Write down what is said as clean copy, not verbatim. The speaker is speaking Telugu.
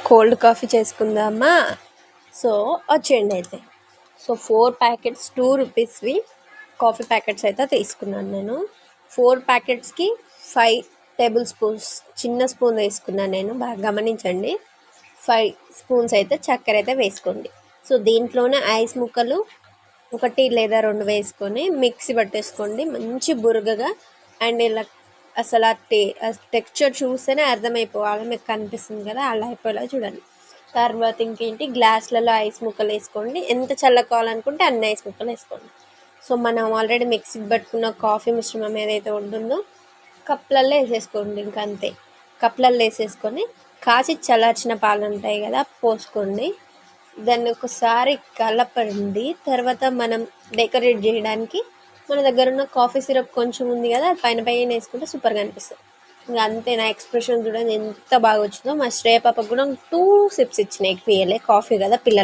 కోల్డ్ కాఫీ చేసుకుందామా. సో వచ్చేయండి అయితే. సో 4 ప్యాకెట్స్ 2 రూపీస్వి కాఫీ ప్యాకెట్స్ అయితే తీసుకున్నాను నేను. 4 ప్యాకెట్స్కి 5 టేబుల్ స్పూన్స్ చిన్న స్పూన్ వేసుకున్నాను నేను. బాగా గమనించండి. 5 స్పూన్స్ అయితే చక్కెర అయితే వేసుకోండి. సో దీంట్లోనే ఐస్ ముక్కలు 1 లేదా 2 వేసుకొని మిక్సీ పట్టేసుకోండి మంచి బురగగా. అండ్ ఇలా అసలు ఆ టెక్స్చర్ చూస్తేనే అర్థమైపోవాలి, మీకు కనిపిస్తుంది కదా, అలా అయిపోయేలా చూడండి. తర్వాత ఇంకేంటి, గ్లాసులలో ఐస్ ముక్కలు వేసుకోండి. ఎంత చల్ల కావాలనుకుంటే అన్ని ఐస్ ముక్కలు వేసుకోండి. సో మనం ఆల్రెడీ మిక్సీకి పట్టుకున్న కాఫీ మిశ్రమం ఏదైతే ఉంటుందో కప్లల్లో వేసేసుకోండి. ఇంకా అంతే, కప్లల్లో వేసేసుకొని కాచి చల్లార్చిన పాలు ఉంటాయి కదా పోసుకోండి. దాన్ని ఒకసారి కలపండి. తర్వాత మనం డెకరేట్ చేయడానికి మన దగ్గర ఉన్న కాఫీ సిరప్ కొంచెం ఉంది కదా, అది పైన వేసుకుంటే సూపర్గా అనిపిస్తుంది. ఇంకా అంతే. నా ఎక్స్ప్రెషన్ చూడండి ఎంత బాగా వచ్చిందో. మా శ్రేయ పాపకు కూడా 2 సిప్స్ ఇచ్చినాయి, ఎక్కువ కాఫీ కదా పిల్లలు.